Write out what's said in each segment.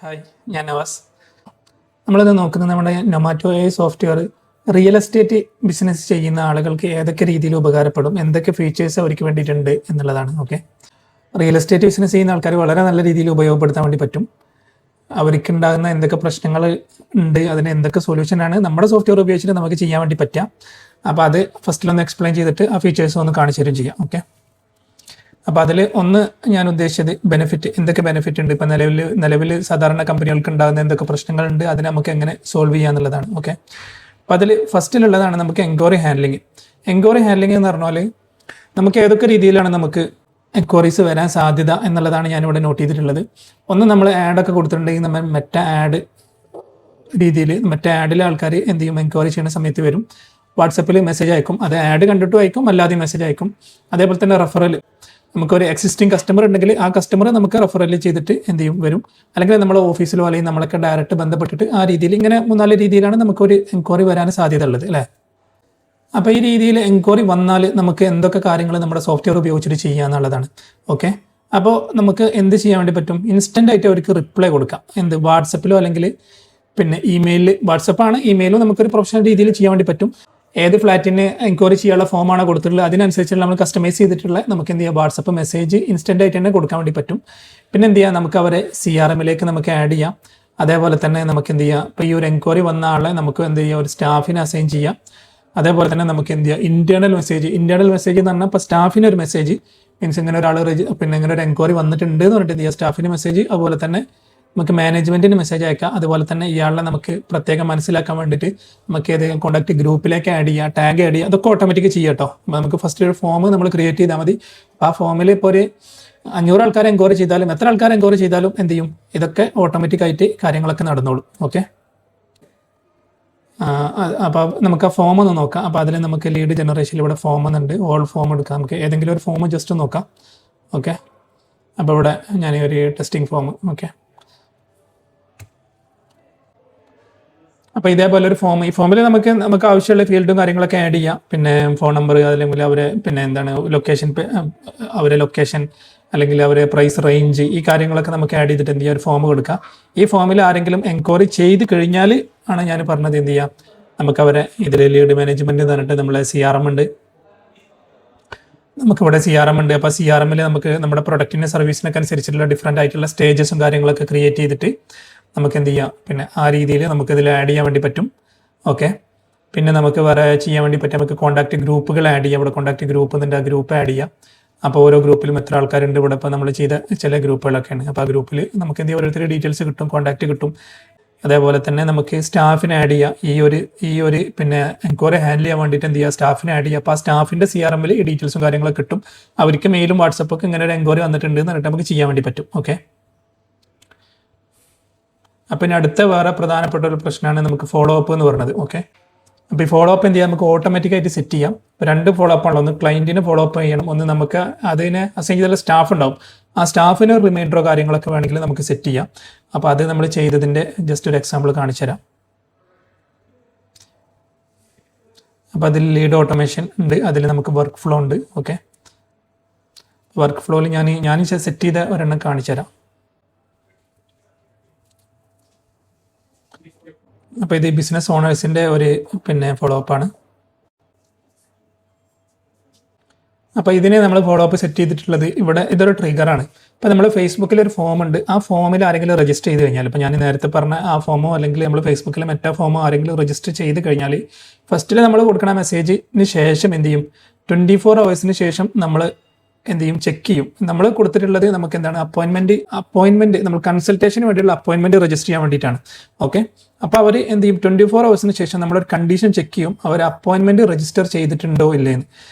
Hi, ഞാൻ നവാസ്. നമ്മളിത് നോക്കുന്നത് നമ്മുടെ Nomato a software real estate business ചെയ്യുന്ന ആളുകൾക്ക് ഏതൊക്കെ രീതിയിൽ ഉപകാരപ്പെടും, എന്തൊക്കെ ഫീച്ചേഴ്സ് അവർക്ക് വേണ്ടിയിട്ടുണ്ട് എന്നുള്ളതാണ്. ഓക്കെ, റിയൽ എസ്റ്റേറ്റ് ബിസിനസ് ചെയ്യുന്ന ആൾക്കാർ വളരെ നല്ല രീതിയിൽ ഉപയോഗപ്പെടുത്താൻ വേണ്ടി പറ്റും. അവർക്കുണ്ടാകുന്ന എന്തൊക്കെ പ്രശ്നങ്ങൾ ഉണ്ട്, അതിന് എന്തൊക്കെ സൊല്യൂഷനാണ് നമ്മുടെ സോഫ്റ്റ്വെയർ ഉപയോഗിച്ചിട്ട് നമുക്ക് ചെയ്യാൻ വേണ്ടി പറ്റുക. അപ്പോൾ അത് ഫസ്റ്റിലൊന്ന് എക്സ്പ്ലെയിൻ ചെയ്തിട്ട് ആ ഫീച്ചേഴ്സ് ഒന്ന് കാണിച്ചു തരും ചെയ്യാം. ഓക്കെ, അപ്പോൾ അതിൽ ഒന്ന് ഞാൻ ഉദ്ദേശിച്ചത് ബെനിഫിറ്റ്, എന്തൊക്കെ ബെനിഫിറ്റ് ഉണ്ട്, ഇപ്പോൾ നിലവിൽ സാധാരണ കമ്പനികൾക്ക് ഉണ്ടാകുന്ന എന്തൊക്കെ പ്രശ്നങ്ങളുണ്ട്, അതിനെ നമുക്ക് എങ്ങനെ സോൾവ് ചെയ്യുക എന്നുള്ളതാണ്. ഓക്കെ, അപ്പോൾ അതിൽ ഫസ്റ്റിലുള്ളതാണ് നമുക്ക് എൻക്വയറി ഹാൻഡ്ലിങ്. എൻക്വയറി ഹാൻഡ്ലിങ് എന്ന് പറഞ്ഞാൽ നമുക്ക് ഏതൊക്കെ രീതിയിലാണ് നമുക്ക് എൻക്വയറീസ് വരാൻ സാധ്യത എന്നുള്ളതാണ് ഞാനിവിടെ നോട്ട് ചെയ്തിട്ടുള്ളത്. ഒന്ന്, നമ്മൾ ആഡൊക്കെ കൊടുത്തിട്ടുണ്ടെങ്കിൽ നമ്മൾ മറ്റേ ആഡ് രീതിയിൽ മറ്റേ ആഡിലെ ആൾക്കാർ എന്ത് ചെയ്യും, എൻക്വയറി ചെയ്യുന്ന സമയത്ത് വരും, വാട്സപ്പിൽ മെസ്സേജ് അയക്കും. അത് ആഡ് കണ്ടിട്ടും അയക്കും, അല്ലാതെ മെസ്സേജ് അയക്കും. അതേപോലെ തന്നെ റെഫറൽ, നമുക്കൊരു എക്സിസ്റ്റിംഗ് കസ്റ്റമർ ഉണ്ടെങ്കിൽ ആ കസ്റ്റമർ നമുക്ക് റെഫറൽ ചെയ്തിട്ട് എന്ത് ചെയ്യും, വരും. അല്ലെങ്കിൽ നമ്മൾ ഓഫീസിലോ അല്ലെങ്കിൽ നമ്മളൊക്കെ ഡയറക്റ്റ് ബന്ധപ്പെട്ടിട്ട് ആ രീതിയിൽ ഇങ്ങനെ 3-4 രീതിയിലാണ് നമുക്കൊരു എൻക്വയറി വരാൻ സാധ്യത ഉള്ളത്, അല്ലേ? അപ്പോൾ ഈ രീതിയിൽ എൻക്വയറി വന്നാൽ നമുക്ക് എന്തൊക്കെ കാര്യങ്ങൾ നമ്മുടെ സോഫ്റ്റ്വെയർ ഉപയോഗിച്ചിട്ട് ചെയ്യുക എന്നുള്ളതാണ്. ഓക്കെ, അപ്പോൾ നമുക്ക് എന്ത് ചെയ്യാൻ വേണ്ടി പറ്റും, ഇൻസ്റ്റൻ്റ് ആയിട്ട് അവർക്ക് റിപ്ലൈ കൊടുക്കാം. എന്ത്, വാട്സപ്പിലോ അല്ലെങ്കിൽ പിന്നെ ഇമെയിലിൽ, വാട്സപ്പാണ്, ഇമെയിലും നമുക്കൊരു പ്രൊഫഷണൽ രീതിയിൽ ചെയ്യാൻ വേണ്ടി പറ്റും. ഏത് ഫ്ലാറ്റിന് എൻക്വയറി ചെയ്യാനുള്ള ഫോമാണ് കൊടുത്തിട്ടുള്ളത് അതിനനുസരിച്ചുള്ള നമ്മൾ കസ്റ്റമൈസ് ചെയ്തിട്ടുള്ള നമുക്ക് എന്ത് ചെയ്യാം, വാട്സപ്പ് മെസ്സേജ് ഇൻസ്റ്റൻ്റ് ആയിട്ട് തന്നെ കൊടുക്കാൻ വേണ്ടി പറ്റും. പിന്നെ എന്ത് ചെയ്യാം, നമുക്ക് അവരെ CRMലേക്ക് നമുക്ക് ആഡ് ചെയ്യാം. അതേപോലെ തന്നെ നമുക്ക് എന്ത് ചെയ്യാം, ഇപ്പോൾ ഈ ഒരു എൻക്വയറി വന്ന ആളെ നമുക്ക് എന്ത് ചെയ്യാം, ഒരു സ്റ്റാഫിനെ അസൈൻ ചെയ്യാം. അതേപോലെ തന്നെ നമുക്ക് എന്ത് ചെയ്യാം, ഇന്റേണൽ മെസ്സേജ് എന്ന് പറഞ്ഞാൽ ഇപ്പോൾ സ്റ്റാഫിന് ഒരു മെസ്സേജ്, മീൻസ് ഇങ്ങനെ ഒരാൾ പിന്നെ ഇങ്ങനെ ഒരു എൻക്വയറി വന്നിട്ടുണ്ട് എന്ന് പറഞ്ഞിട്ട് എന്ത് ചെയ്യാം, സ്റ്റാഫിന് മെസ്സേജ്. അതുപോലെ തന്നെ നമുക്ക് മാനേജ്മെൻറ്റിന് മെസ്സേജ് അയക്കാം. അതുപോലെ തന്നെ ഇയാളെ നമുക്ക് പ്രത്യേകം മനസ്സിലാക്കാൻ വേണ്ടിയിട്ട് നമുക്ക് ഏതെങ്കിലും കോൺടാക്ട് ഗ്രൂപ്പിലേക്ക് ആഡ് ചെയ്യുക, ടാഗ് ആഡ് ചെയ്യുക, അതൊക്കെ ഓട്ടോമാറ്റിക് ചെയ്യാം കേട്ടോ. നമുക്ക് ഫസ്റ്റ് ഒരു ഫോം നമ്മൾ ക്രിയേറ്റ് ചെയ്താൽ മതി. ആ ഫോമിൽ ഇപ്പോൾ ഒരു 500 ആൾക്കാരെ എൻക്വയറി ചെയ്താലും എത്ര ആൾക്കാരെ എൻക്വയറി ചെയ്താലും എന്ത് ചെയ്യും, ഇതൊക്കെ ഓട്ടോമാറ്റിക്കായിട്ട് കാര്യങ്ങളൊക്കെ നടന്നോളും. ഓക്കെ, അപ്പോൾ നമുക്ക് ആ ഫോം ഒന്ന് നോക്കാം. അപ്പോൾ അതിൽ നമുക്ക് ലീഡ് ജനറേഷനിൽ ഇവിടെ ഫോം എന്നുണ്ട്, ഓൾ ഫോം എടുക്കാം. നമുക്ക് ഏതെങ്കിലും ഒരു ഫോം ജസ്റ്റ് നോക്കാം. ഓക്കെ, അപ്പോൾ ഇവിടെ ഞാൻ ഒരു ടെസ്റ്റിംഗ് ഫോം. ഓക്കെ, അപ്പോൾ ഇതേപോലെ ഒരു ഫോം, ഈ ഫോമിൽ നമുക്ക് ആവശ്യമുള്ള ഫീൽഡും കാര്യങ്ങളൊക്കെ ആഡ് ചെയ്യാം. പിന്നെ ഫോൺ നമ്പർ, അല്ലെങ്കിൽ അവരെ പിന്നെ എന്താണ് ലൊക്കേഷൻ, അവരെ ലൊക്കേഷൻ അല്ലെങ്കിൽ അവരെ പ്രൈസ് റേഞ്ച്, ഈ കാര്യങ്ങളൊക്കെ നമുക്ക് ആഡ് ചെയ്തിട്ട് എന്ത് ചെയ്യുക, ഒരു ഫോം കൊടുക്കാം. ഈ ഫോമിൽ ആരെങ്കിലും എൻക്വയറി ചെയ്ത് കഴിഞ്ഞാൽ ആണ് ഞാൻ പറഞ്ഞത് എന്ത് ചെയ്യാം, നമുക്ക് അവരെ ഇതിൽ ലീഡ് മാനേജ്മെൻറ്റ് എന്ന് പറഞ്ഞിട്ട് നമ്മളെ CRM ഉണ്ട്, നമുക്കിവിടെ CRM ഉണ്ട്. അപ്പോൾ CRMൽ നമുക്ക് നമ്മുടെ പ്രൊഡക്റ്റിൻ്റെ സർവീസിനൊക്കെ അനുസരിച്ചിട്ടുള്ള ഡിഫറെൻ്റ് ആയിട്ടുള്ള സ്റ്റേജസും കാര്യങ്ങളൊക്കെ ക്രിയേറ്റ് ചെയ്തിട്ട് നമുക്ക് എന്ത് ചെയ്യാം, പിന്നെ ആ രീതിയിൽ നമുക്ക് ഇതിൽ ആഡ് ചെയ്യാൻ വേണ്ടി പറ്റും. ഓക്കെ, പിന്നെ നമുക്ക് വേറെ ചെയ്യാൻ വേണ്ടി പറ്റും, നമുക്ക് കോൺടാക്ട് ഗ്രൂപ്പുകൾ ആഡ് ചെയ്യാം. ഇവിടെ കോൺടാക്ട് ഗ്രൂപ്പ് എന്നുണ്ട്, ആ ഗ്രൂപ്പ് ആഡ് ചെയ്യാം. അപ്പോൾ ഓരോ ഗ്രൂപ്പിലും എത്ര ആൾക്കാരുണ്ട്, ഇവിടെ ഇപ്പോൾ നമ്മൾ ചെയ്ത ചില ഗ്രൂപ്പുകളൊക്കെയാണ്. അപ്പോൾ ആ ഗ്രൂപ്പിൽ നമുക്ക് എന്ത് ചെയ്യാം, ഓരോരുത്തർ ഡീറ്റെയിൽസ് കിട്ടും, കോൺടാക്ട് കിട്ടും. അതേപോലെ തന്നെ നമുക്ക് സ്റ്റാഫിനെ ആഡ് ചെയ്യാം. ഈ ഒരു പിന്നെ എൻക്വയറി ഹാൻഡിൽ ചെയ്യാൻ വേണ്ടിയിട്ട് എന്ത് ചെയ്യുക, സ്റ്റാഫിനെ ആഡ് ചെയ്യുക. അപ്പോൾ ആ സ്റ്റാഫിൻ്റെ CRMൽ ഈ ഡീറ്റെയിൽസും കാര്യങ്ങളൊക്കെ കിട്ടും. അവർക്ക് മെയിലും വാട്സപ്പൊക്കെ ഇങ്ങനെ ഒരു എൻക്വയറി വന്നിട്ടുണ്ട് എന്ന് പറഞ്ഞിട്ട് നമുക്ക് ചെയ്യാൻ വേണ്ടി പറ്റും. ഓക്കെ, അപ്പം ഇനി അടുത്ത വേറെ പ്രധാനപ്പെട്ട ഒരു പ്രശ്നമാണ് നമുക്ക് ഫോളോ അപ്പ് എന്ന് പറയുന്നത്. ഓക്കെ, അപ്പോൾ ഈ ഫോളോ അപ്പ് എന്ത് ചെയ്യാം, നമുക്ക് ഓട്ടോമാറ്റിക്കായിട്ട് സെറ്റ് ചെയ്യാം. 2 ഫോളോ അപ്പ് ആണല്ലോ, ഒന്ന് ക്ലയൻറ്റിന് ഫോളോ അപ്പ് ചെയ്യണം, ഒന്ന് നമുക്ക് അതിനെ അസൈൻ ചെയ്തുള്ള സ്റ്റാഫ് ഉണ്ടാവും, ആ സ്റ്റാഫിന് റിമൈൻഡറോ കാര്യങ്ങളൊക്കെ വേണമെങ്കിൽ നമുക്ക് സെറ്റ് ചെയ്യാം. അപ്പോൾ അത് നമ്മൾ ചെയ്തതിൻ്റെ ജസ്റ്റ് ഒരു എക്സാമ്പിൾ കാണിച്ചു തരാം. അപ്പോൾ അതിൽ ലീഡ് ഓട്ടോമേഷൻ ഉണ്ട്, അതിൽ നമുക്ക് വർക്ക് ഫ്ലോ ഉണ്ട്. ഓക്കെ, വർക്ക് ഫ്ലോയിൽ ഞാൻ സെറ്റ് ചെയ്ത ഒരെണ്ണം കാണിച്ചു തരാം. അപ്പോൾ ഇത് ബിസിനസ് ഓണേഴ്സിൻ്റെ ഒരു പിന്നെ ഫോളോ അപ്പാണ്. അപ്പോൾ ഇതിനെ നമ്മൾ ഫോളോ അപ്പ് സെറ്റ് ചെയ്തിട്ടുള്ളത് ഇവിടെ ഇതൊരു ട്രിഗറാണ്. ഇപ്പോൾ നമ്മൾ ഫേസ്ബുക്കിൽ ഒരു ഫോം ഉണ്ട്, ആ ഫോമിൽ ആരെങ്കിലും രജിസ്റ്റർ ചെയ്ത് കഴിഞ്ഞാൽ, ഇപ്പോൾ ഞാൻ നേരത്തെ പറഞ്ഞ ആ ഫോമോ അല്ലെങ്കിൽ നമ്മൾ ഫേസ്ബുക്കിലെ മറ്റേ ഫോമോ ആരെങ്കിലും രജിസ്റ്റർ ചെയ്ത് കഴിഞ്ഞാൽ ഫസ്റ്റിൽ നമ്മൾ കൊടുക്കുന്ന മെസ്സേജിന് ശേഷം എന്ത് ചെയ്യും, 24 hours ശേഷം നമ്മൾ എന്ത് ചെയ്യും, ചെക്ക് ചെയ്യും. നമ്മൾ കൊടുത്തിട്ടുള്ളത് നമുക്ക് എന്താണ്, അപ്പോയിൻമെൻറ്റ് നമ്മൾ കൺസൾട്ടേഷന് വേണ്ടിയുള്ള അപ്പോയിൻമെൻറ്റ് രജിസ്റ്റർ ചെയ്യാൻ വേണ്ടിയിട്ടാണ്. ഓക്കെ, അപ്പോൾ അവർ എന്ത് ചെയ്യും, 24 hours ശേഷം നമ്മളൊരു കണ്ടീഷൻ ചെക്ക് ചെയ്യും, അവർ അപ്പോയിൻമെൻറ്റ് രജിസ്റ്റർ ചെയ്തിട്ടുണ്ടോ ഇല്ലേന്ന്.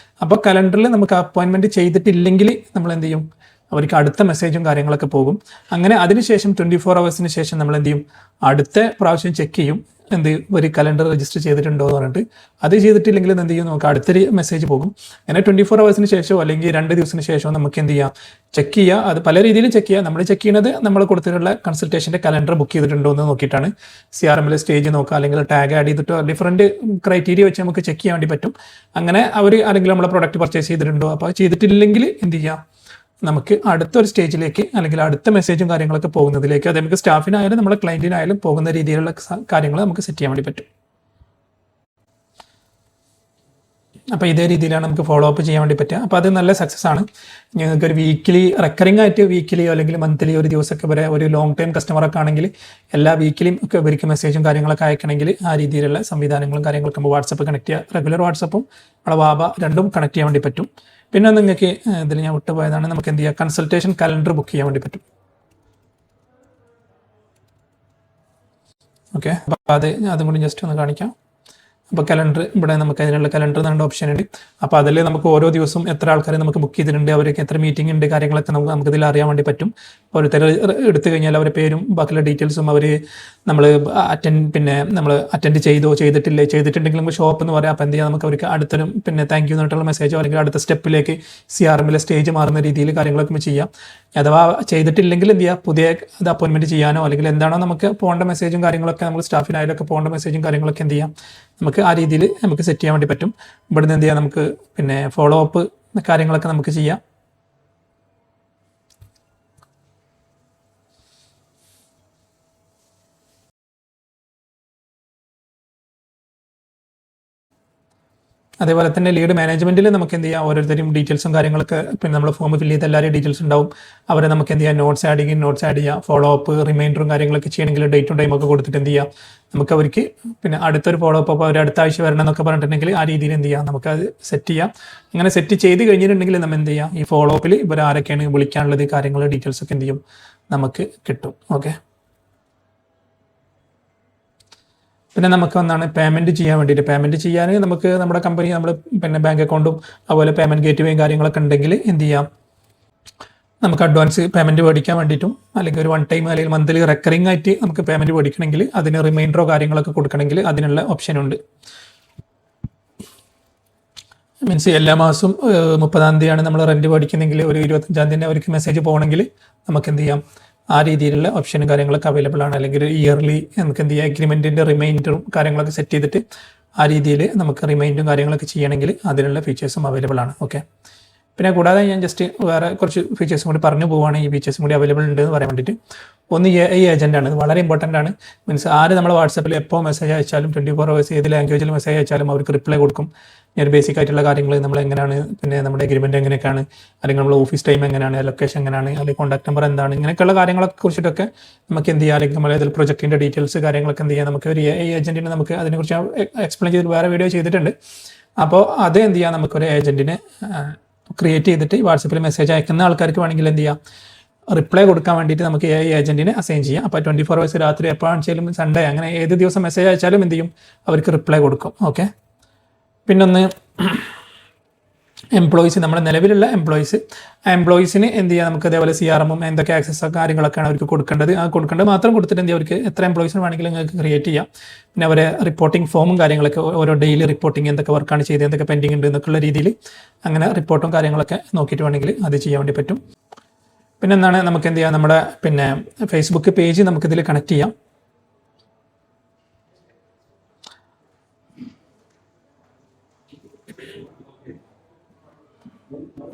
അപ്പോൾ കലണ്ടറിൽ നമുക്ക് അപ്പോയിൻമെൻറ്റ് ചെയ്തിട്ടില്ലെങ്കിൽ നമ്മൾ എന്ത് ചെയ്യും, അവർക്ക് അടുത്ത മെസ്സേജും കാര്യങ്ങളൊക്കെ പോകും. അങ്ങനെ അതിനുശേഷം 24 hours ശേഷം നമ്മൾ എന്ത് ചെയ്യും, അടുത്ത പ്രാവശ്യം ചെക്ക് ചെയ്യും, എന്ത് ഒരു കലണ്ടർ രജിസ്റ്റർ ചെയ്തിട്ടുണ്ടോ എന്ന് പറഞ്ഞിട്ട്. അത് ചെയ്തിട്ടില്ലെങ്കിൽ എന്ത് ചെയ്യും, നമുക്ക് അടുത്തൊരു മെസ്സേജ് പോകും. അങ്ങനെ 24 hours ശേഷമോ അല്ലെങ്കിൽ 2 ദിവസത്തിന് ശേഷമോ നമുക്ക് എന്ത് ചെയ്യാം, ചെക്ക് ചെയ്യുക. അത് പല രീതിയിലും ചെക്ക് ചെയ്യുക. നമ്മൾ ചെക്ക് ചെയ്യുന്നത് നമ്മൾ കൊടുത്തിട്ടുള്ള കൺസൾട്ടേഷൻ്റെ കലണ്ടർ ബുക്ക് ചെയ്തിട്ടുണ്ടോ എന്ന് നോക്കിയിട്ടാണ്. CRMൽ സ്റ്റേജ് നോക്കുക, അല്ലെങ്കിൽ ടാഗ് ആഡ് ചെയ്തിട്ടോ ഡിഫറൻറ്റ് ക്രൈറ്റീരിയ വെച്ച് നമുക്ക് ചെക്ക് ചെയ്യാൻ വേണ്ടി പറ്റും. അങ്ങനെ അവർ ആരെങ്കിലും നമ്മളെ പ്രൊഡക്റ്റ് പർച്ചേസ് ചെയ്തിട്ടുണ്ടോ, അപ്പോൾ ചെയ്തിട്ടില്ലെങ്കിൽ എന്ത് ചെയ്യുക, നമുക്ക് അടുത്തൊരു സ്റ്റേജിലേക്ക് അല്ലെങ്കിൽ അടുത്ത മെസ്സേജും കാര്യങ്ങളൊക്കെ പോകുന്നതിലേക്ക്, അത് നമുക്ക് സ്റ്റാഫിനായാലും നമ്മുടെ ക്ലയൻറ്റിനായാലും പോകുന്ന രീതിയിലുള്ള കാര്യങ്ങൾ നമുക്ക് സെറ്റ് ചെയ്യാൻ വേണ്ടി പറ്റും. അപ്പോൾ ഇതേ രീതിയിലാണ് നമുക്ക് ഫോളോ അപ്പ് ചെയ്യാൻ വേണ്ടി പറ്റുക. അപ്പോൾ അത് നല്ല സക്സസ് ആണ്. ഞങ്ങൾക്ക് ഒരു വീക്കിലി റെക്കറിംഗ് ആയിട്ട് വീക്കിലിയോ അല്ലെങ്കിൽ മന്ത്ലി ഒരു ദിവസമൊക്കെ വരെ ഒരു ലോങ് ടൈം കസ്റ്റമറൊക്കെ ആണെങ്കിൽ എല്ലാ വീക്കിലും ഒക്കെ ഇവർക്ക് മെസ്സേജും കാര്യങ്ങളൊക്കെ അയക്കണമെങ്കിൽ ആ രീതിയിലുള്ള സംവിധാനങ്ങളും കാര്യങ്ങളൊക്കെ നമ്മൾ വാട്സപ്പ് കണക്ട് ചെയ്യുക. റെഗുലർ വാട്സപ്പും നമ്മളെ വാബ രണ്ടും കണക്ട് ചെയ്യാൻ വേണ്ടി പറ്റും. പിന്നെ നിങ്ങൾക്ക് ഇതിൽ ഞാൻ വിട്ടുപോയതാണ്, നമുക്ക് എന്ത് ചെയ്യുക, കൺസൾട്ടേഷൻ കലണ്ടർ ബുക്ക് ചെയ്യാൻ വേണ്ടി പറ്റും. ഓക്കെ, അപ്പോൾ അതും കൂടി ജസ്റ്റ് ഒന്ന് കാണിക്കാം. അപ്പോൾ കലണ്ടർ, ഇവിടെ നമുക്ക് അതിനുള്ള കലണ്ടർ എന്നുള്ള ഓപ്ഷൻ ഉണ്ട്. അപ്പോൾ അതിൽ നമുക്ക് ഓരോ ദിവസവും എത്ര ആൾക്കാരെ നമുക്ക് ബുക്ക് ചെയ്തിട്ടുണ്ട്, അവർക്ക് എത്ര മീറ്റിംഗ് ഉണ്ട്, കാര്യങ്ങളൊക്കെ നമുക്കിതിൽ അറിയാൻ വേണ്ടി പറ്റും. ഓരോരുത്തർ എടുത്തു കഴിഞ്ഞാൽ അവരുടെ പേരും ബാക്കിയുള്ള ഡീറ്റെയിൽസും അവർ നമ്മൾ അറ്റൻഡ് ചെയ്തോ ചെയ്തിട്ടുണ്ടെങ്കിൽ നമുക്ക് ഷോപ്പ് എന്ന് പറയാം. അപ്പോൾ എന്ത് ചെയ്യാം, നമുക്ക് അവർക്ക് അടുത്തൊരു താങ്ക് യു എന്നിട്ടുള്ള മെസ്സേജോ അല്ലെങ്കിൽ അടുത്ത സ്റ്റെപ്പിലേക്ക് CRMലെ സ്റ്റേജ് മാറുന്ന രീതിയിൽ കാര്യങ്ങളൊക്കെ ചെയ്യാം. അഥവാ ചെയ്തിട്ടില്ലെങ്കിൽ എന്ത് ചെയ്യുക, പുതിയ ഇത് അപ്പോയിൻമെൻറ്റ് ചെയ്യാനോ അല്ലെങ്കിൽ എന്താണോ നമുക്ക് പോകേണ്ട മെസ്സേജും കാര്യങ്ങളൊക്കെ നമ്മൾ സ്റ്റാഫിനായാലൊക്കെ പോകേണ്ട മെസ്സേജും കാര്യങ്ങളൊക്കെ എന്ത് ചെയ്യാം, നമുക്ക് ആ രീതിയിൽ നമുക്ക് സെറ്റ് ചെയ്യാൻ വേണ്ടി പറ്റും. ഇവിടുന്ന് എന്ത് ചെയ്യാം, നമുക്ക് ഫോളോ അപ്പ് കാര്യങ്ങളൊക്കെ നമുക്ക് ചെയ്യാം. അതേപോലെ തന്നെ ലീഡ് മാനേജ്മെന്റിൽ നമുക്ക് എന്ത് ചെയ്യാം, ഓരോരുത്തരും ഡീറ്റെയിൽസും കാര്യങ്ങളൊക്കെ നമ്മൾ ഫോം ഫില്ല് ചെയ്ത് എല്ലാവരും ഡീറ്റെയിൽസ് ഉണ്ടാവും. അവരെ നമുക്ക് എന്ത് ചെയ്യാം, നോട്ട്സ് ആഡ് ചെയ്യാം, ഫോളോ അപ്പ് റിമൈൻഡറും കാര്യങ്ങളൊക്കെ ചെയ്യണമെങ്കിൽ ഡേറ്റും ടൈമൊക്കെ കൊടുത്തിട്ട് എന്ത് ചെയ്യാം, നമുക്ക് അവർക്ക് അടുത്തൊരു ഫോളോ അപ്പ് അവർ അടുത്ത ആഴ്ച വരണം എന്നൊക്കെ പറഞ്ഞിട്ടുണ്ടെങ്കിൽ ആ രീതിയിൽ എന്ത് ചെയ്യാം, നമുക്കത് സെറ്റ് ചെയ്യാം. അങ്ങനെ സെറ്റ് ചെയ്ത് കഴിഞ്ഞിട്ടുണ്ടെങ്കിൽ നമ്മൾ എന്ത് ചെയ്യാം, ഈ ഫോളോ അപ്പിൽ ഇവർ ആരൊക്കെയാണ് വിളിക്കാനുള്ളത്, കാര്യങ്ങൾ ഡീറ്റെയിൽസ് ഒക്കെ എന്ത് ചെയ്യും, നമുക്ക് കിട്ടും. ഓക്കെ, പിന്നെ നമുക്ക് ഒന്നാണ് പേയ്മെൻറ്റ് ചെയ്യാൻ വേണ്ടിയിട്ട്. പേയ്മെൻറ്റ് ചെയ്യാൻ നമുക്ക് നമ്മുടെ കമ്പനി നമ്മൾ ബാങ്ക് അക്കൗണ്ടും അതുപോലെ പേയ്മെൻറ്റ് ഗേറ്റ്വേയും കാര്യങ്ങളൊക്കെ ഉണ്ടെങ്കിൽ എന്ത് ചെയ്യാം, നമുക്ക് അഡ്വാൻസ് പേയ്മെൻറ്റ് മേടിക്കാൻ വേണ്ടിയിട്ടും അല്ലെങ്കിൽ ഒരു 1 ടൈം അല്ലെങ്കിൽ മന്ത്ലി റെക്കറിംഗ് ആയിട്ട് നമുക്ക് പേയ്മെൻറ്റ് മേടിക്കണമെങ്കിൽ അതിന് റിമൈൻഡറോ കാര്യങ്ങളൊക്കെ കൊടുക്കണമെങ്കിൽ അതിനുള്ള ഓപ്ഷൻ ഉണ്ട്. മീൻസ് എല്ലാ മാസവും 30-ാം തീയതിയാണ് നമ്മൾ റെൻറ്റ് മേടിക്കുന്നെങ്കിൽ ഒരു 25-ാം തീയതി അവർക്ക് മെസ്സേജ് പോകണമെങ്കിൽ നമുക്ക് എന്ത് ചെയ്യാം, ആ രീതിയിലുള്ള ഓപ്ഷനും കാര്യങ്ങളൊക്കെ അവൈലബിൾ ആണ്. അല്ലെങ്കിൽ ഇയർലി നമുക്ക് എന്ത് ചെയ്യാം, എഗ്രിമെൻറ്റിൻ്റെ റിമൈൻഡറും കാര്യങ്ങളൊക്കെ സെറ്റ് ചെയ്തിട്ട് ആ രീതിയിൽ നമുക്ക് റിമൈൻഡും കാര്യങ്ങളൊക്കെ ചെയ്യണമെങ്കിൽ അതിനുള്ള ഫീച്ചേഴ്സും അവൈലബിൾ ആണ്. ഓക്കെ, പിന്നെ കൂടാതെ ഞാൻ ജസ്റ്റ് വേറെ കുറച്ച് ഫീച്ചേഴ്സും കൂടി പറഞ്ഞു പോവുകയാണ്. ഈ ഫീച്ചേഴ്സും കൂടി അവൈലബിൾ ഉണ്ട് എന്ന് പറയാൻ വേണ്ടിയിട്ട്. ഒന്ന് AI ഏജൻ്റാണ്. ഇത് വളരെ ഇമ്പോർട്ടൻ്റ് ആണ്. മീൻസ് ആര് നമ്മൾ വാട്സപ്പിൽ എപ്പോൾ മെസ്സേജ് അയച്ചാലും 24 hours ഏത് ലാംഗ്വേജിൽ മെസ്സേജ് അയച്ചാലും അവർക്ക് റിപ്ലൈ കൊടുക്കും. ഞാൻ ബേസിക് ആയിട്ടുള്ള കാര്യങ്ങൾ നമ്മൾ എങ്ങനെയാണ്, നമ്മുടെ എഗ്രിമെൻറ്റ് എങ്ങനെയൊക്കെയാണ്, അല്ലെങ്കിൽ നമ്മൾ ഓഫീസ് ടൈം എങ്ങനെയാണ്, ലൊക്കേഷൻ എങ്ങനെയാണ്, അല്ലെങ്കിൽ കോൺടാക്ട് നമ്പർ എന്താണ്, ഇങ്ങനെയൊക്കെയുള്ള കാര്യങ്ങളൊക്കെ കുറിച്ചിട്ടൊക്കെ നമുക്ക് എന്ത് ചെയ്യാം, അല്ലെങ്കിൽ നമ്മൾ ഏതൊരു പ്രൊജക്റ്റിൻ്റെ ഡീറ്റെയിൽസ് കാര്യങ്ങളൊക്കെ എന്ത് ചെയ്യാം, നമുക്ക് ഒരു AI ഏജൻറ്റിനെ നമുക്ക് അതിനെക്കുറിച്ച് എക്സ്പ്ലെയിൻ ചെയ്ത് വേറെ വീഡിയോ ചെയ്തിട്ടുണ്ട്. അപ്പോൾ അത് എന്ത് ചെയ്യാം, നമുക്കൊരു ഏജൻറ്റിനെ ക്രിയേറ്റ് ചെയ്തിട്ട് വാട്സപ്പിൽ മെസ്സേജ് അയക്കുന്ന ആൾക്കാർക്ക് വേണമെങ്കിൽ എന്ത് ചെയ്യാം, റിപ്ലൈ കൊടുക്കാൻ വേണ്ടിയിട്ട് നമുക്ക് AI ഏജൻറ്റിനെ അസൈൻ ചെയ്യാം. അപ്പോൾ 24 hours രാത്രി എപ്പോഴാണെങ്കിലും സൺഡേ അങ്ങനെ ഏത് ദിവസം മെസ്സേജ് അയച്ചാലും എന്ത് ചെയ്യും, അവർക്ക് റിപ്ലൈ കൊടുക്കും. ഓക്കെ, പിന്നൊന്ന് എംപ്ലോയീസ്, നമ്മുടെ നിലവിലുള്ള എംപ്ലോയീസിന് എന്ത് ചെയ്യാം, നമുക്ക് അതേപോലെ CRM എന്തൊക്കെ ആക്സസ് കാര്യങ്ങളൊക്കെയാണ് അവർക്ക് കൊടുക്കേണ്ടത്, ആ കൊടുക്കേണ്ടത് മാത്രം കൊടുത്തിട്ട് എന്ത് അവർക്ക് എത്ര എംപ്ലോയീസിന് വേണമെങ്കിലും നിങ്ങൾക്ക് ക്രിയേറ്റ് ചെയ്യാം. പിന്നെ അവരെ റിപ്പോർട്ടിംഗ് ഫോമും കാര്യങ്ങളൊക്കെ ഓരോ ഡെയിലി റിപ്പോർട്ടിംഗ് എന്തൊക്കെ വർക്കാണ് ചെയ്തത്, എന്തൊക്കെ പെൻഡിങ് ഉണ്ട് എന്നൊക്കെയുള്ള രീതിയിൽ അങ്ങനെ റിപ്പോർട്ടും കാര്യങ്ങളൊക്കെ നോക്കിയിട്ട് വേണമെങ്കിൽ അത് ചെയ്യാൻ വേണ്ടി പറ്റും. പിന്നെ എന്താണ്, നമുക്ക് എന്ത് ചെയ്യാം, നമ്മുടെ ഫേസ്ബുക്ക് പേജ് നമുക്കിതിൽ കണക്ട് ചെയ്യാം.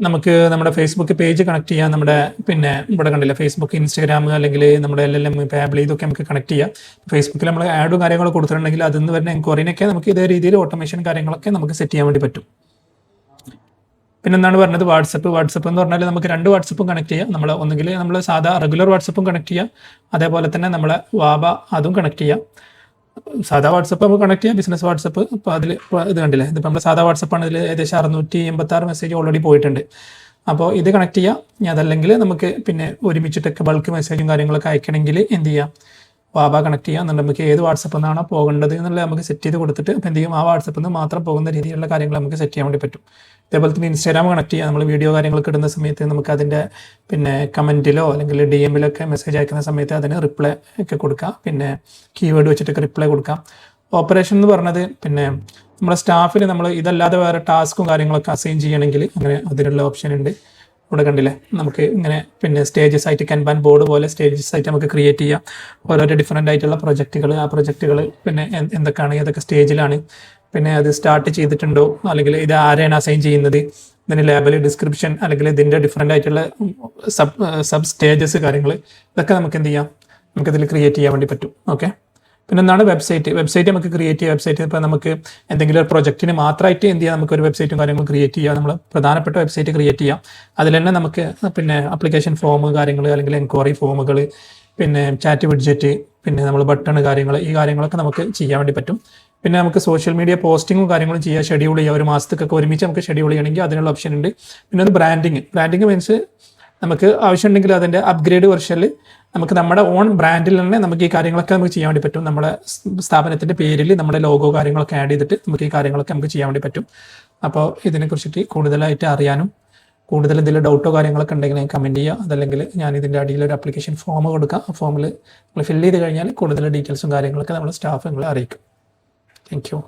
നമുക്ക് നമ്മുടെ ഫേസ്ബുക്ക് പേജ് കണക്ട് ചെയ്യാം. നമ്മുടെ ഇവിടെ കണ്ടില്ല, ഫേസ്ബുക്ക്, ഇൻസ്റ്റാഗ്രാം അല്ലെങ്കിൽ നമ്മുടെ LLM, പാബ്ലി ഇതൊക്കെ നമുക്ക് കണക്ട് ചെയ്യാം. ഫേസ്ബുക്കിൽ നമ്മൾ ആഡും കാര്യങ്ങളും കൊടുത്തിട്ടുണ്ടെങ്കിൽ അതിൽ നിന്ന് വരുന്ന എൻക്വയറിനൊക്കെ നമുക്ക് ഇതേ രീതിയിൽ ഓട്ടോമേഷൻ കാര്യങ്ങളൊക്കെ നമുക്ക് സെറ്റ് ചെയ്യാൻ വേണ്ടി പറ്റും. പിന്നെ എന്താണ് പറഞ്ഞത്, വാട്സപ്പ് എന്ന് പറഞ്ഞാൽ നമുക്ക് 2 വാട്സപ്പും കണക്ട് ചെയ്യാം. നമ്മൾ ഒന്നുകിൽ നമ്മൾ സാധാ റെഗുലർ വാട്സപ്പും കണക്ട് ചെയ്യാം, അതേപോലെ തന്നെ നമ്മളെ വാബ അതും കണക്ട് ചെയ്യാം. സാധാ വാട്സപ്പ് നമുക്ക് കണക്ട് ചെയ്യാം, ബിസിനസ് വാട്സപ്പ്. ഇപ്പോൾ അതിൽ ഇത് കണ്ടില്ലേ, ഇതിപ്പോൾ നമ്മുടെ സാധാ വാട്സപ്പാണ്. ഇതിൽ ഏകദേശം 686 മെസ്സേജ് ഓൾറെഡി പോയിട്ടുണ്ട്. അപ്പോൾ ഇത് കണക്ട് ചെയ്യാം. അതല്ലെങ്കിൽ നമുക്ക് ഒരുമിച്ചിട്ടൊക്കെ ബൾക്ക് മെസ്സേജും കാര്യങ്ങളൊക്കെ അയക്കണമെങ്കിൽ എന്ത് ചെയ്യാം, വാബ കണക്ട് ചെയ്യാം. എന്നുണ്ടെങ്കിൽ നമുക്ക് ഏത് വാട്സപ്പിൽ നിന്നാണോ പോകേണ്ടത് എന്നുള്ളത് നമുക്ക് സെറ്റ് ചെയ്ത് കൊടുത്തിട്ട് അപ്പോൾ എന്ത് ചെയ്യും, ആ വാട്സപ്പിൽ നിന്ന് മാത്രം പോകുന്ന രീതിയിലുള്ള കാര്യങ്ങൾ നമുക്ക് സെറ്റ് ചെയ്യാൻ വേണ്ടി പറ്റും. അതേപോലെ തന്നെ ഇൻസ്റ്റാഗ്രാം കണക്ട് ചെയ്യാം. നമ്മൾ വീഡിയോ കാര്യങ്ങളൊക്കെ ഇടുന്ന സമയത്ത് നമുക്ക് അതിൻ്റെ കമൻറ്റിലോ അല്ലെങ്കിൽ DMലൊക്കെ മെസ്സേജ് അയക്കുന്ന സമയത്ത് അതിന് റിപ്ലൈ ഒക്കെ കൊടുക്കാം. കീവേഡ് വെച്ചിട്ടൊക്കെ റിപ്ലൈ കൊടുക്കാം. ഓപ്പറേഷൻ എന്ന് പറഞ്ഞത് നമ്മുടെ സ്റ്റാഫിന് നമ്മൾ ഇതല്ലാതെ വേറെ ടാസ്കും കാര്യങ്ങളൊക്കെ അസൈൻ ചെയ്യണമെങ്കിൽ അങ്ങനെ അതിനുള്ള ഓപ്ഷൻ ഉണ്ട്. ഇവിടെ കണ്ടില്ലേ, നമുക്ക് ഇങ്ങനെ സ്റ്റേജസ് ആയിട്ട് കൻബാൻ ബോർഡ് പോലെ സ്റ്റേജസ് ആയിട്ട് നമുക്ക് ക്രിയേറ്റ് ചെയ്യാം. ഓരോരോ ഡിഫറെൻ്റ് ആയിട്ടുള്ള പ്രൊജക്റ്റുകൾ, ആ പ്രൊജക്റ്റുകൾ എന്തൊക്കെയാണ്, ഏതൊക്കെ സ്റ്റേജിലാണ്, പിന്നെ അത് സ്റ്റാർട്ട് ചെയ്തിട്ടുണ്ടോ, അല്ലെങ്കിൽ ഇത് ആരെയാണ് അസൈൻ ചെയ്യുന്നത്, ഇതിന് ലേബൽ, ഡിസ്ക്രിപ്ഷൻ, അല്ലെങ്കിൽ ഇതിൻ്റെ ഡിഫറെൻ്റ് ആയിട്ടുള്ള സബ് സ്റ്റേജസ് കാര്യങ്ങൾ, ഇതൊക്കെ നമുക്ക് എന്ത് ചെയ്യാം, നമുക്കിതിൽ ക്രിയേറ്റ് ചെയ്യാൻ വേണ്ടി പറ്റും. ഓക്കെ. പിന്നെ എന്താണ് വെബ്സൈറ്റ് നമുക്ക് ക്രിയേറ്റ് ചെയ്യാം. വെബ്സൈറ്റ് ഇപ്പോൾ നമുക്ക് എന്തെങ്കിലും ഒരു പ്രൊജക്റ്റിന് മാത്രമായിട്ട് എന്ത് ചെയ്യാം, നമുക്കൊരു വെബ്സൈറ്റും കാര്യങ്ങളും ക്രിയേറ്റ് ചെയ്യാം. നമ്മൾ പ്രധാനപ്പെട്ട വെബ്സൈറ്റ് ക്രിയേറ്റ് ചെയ്യാം. അതിൽ തന്നെ നമുക്ക് പിന്നെ ആപ്ലിക്കേഷൻ ഫോം കാര്യങ്ങൾ, അല്ലെങ്കിൽ എൻക്വയറി ഫോമുകൾ, പിന്നെ ചാറ്റ് വിഡ്ജറ്റ്, പിന്നെ നമ്മൾ ബട്ടൺ കാര്യങ്ങൾ, ഈ കാര്യങ്ങളൊക്കെ നമുക്ക് ചെയ്യാൻ വേണ്ടി പറ്റും. പിന്നെ നമുക്ക് സോഷ്യൽ മീഡിയ പോസ്റ്റിങ്ങും കാര്യങ്ങളും ചെയ്യാം, ഷെഡ്യൂൾ ചെയ്യാം. ഒരു മാസത്തേക്കൊക്കെ ഒരുമിച്ച് നമുക്ക് ഷെഡ്യൂൾ ചെയ്യണമെങ്കിൽ അതിനുള്ള ഓപ്ഷൻ ഉണ്ട്. പിന്നെ അത് ബ്രാൻഡിങ് മീൻസ് നമുക്ക് ആവശ്യമുണ്ടെങ്കിൽ അതിൻ്റെ അപ്ഗ്രേഡ് വെർഷനിൽ നമുക്ക് നമ്മുടെ ഓൺ ബ്രാൻഡിൽ തന്നെ നമുക്ക് ഈ കാര്യങ്ങളൊക്കെ നമുക്ക് ചെയ്യാൻ വേണ്ടി പറ്റും. നമ്മുടെ സ്ഥാപനത്തിൻ്റെ പേരിൽ നമ്മുടെ ലോഗോ കാര്യങ്ങളൊക്കെ ആഡ് ചെയ്തിട്ട് നമുക്ക് ഈ കാര്യങ്ങളൊക്കെ നമുക്ക് ചെയ്യാൻ വേണ്ടി പറ്റും. അപ്പോൾ ഇതിനെക്കുറിച്ചിട്ട് കൂടുതലായിട്ട് അറിയാനും കൂടുതൽ എന്തെങ്കിലും ഡൗട്ടോ കാര്യങ്ങളൊക്കെ ഉണ്ടെങ്കിൽ കമൻറ്റ് ചെയ്യുക. അതല്ലെങ്കിൽ ഞാൻ ഇതിൻ്റെ അടിയിൽ ഒരു ആപ്ലിക്കേഷൻ ഫോം കൊടുക്കാം. ആ ഫോമിൽ നമ്മൾ ഫില്ല് ചെയ്ത് കഴിഞ്ഞാൽ കൂടുതൽ ഡീറ്റെയിൽസും കാര്യങ്ങളൊക്കെ നമ്മൾ സ്റ്റാഫ് നിങ്ങളെ അറിയിക്കും. Thank you.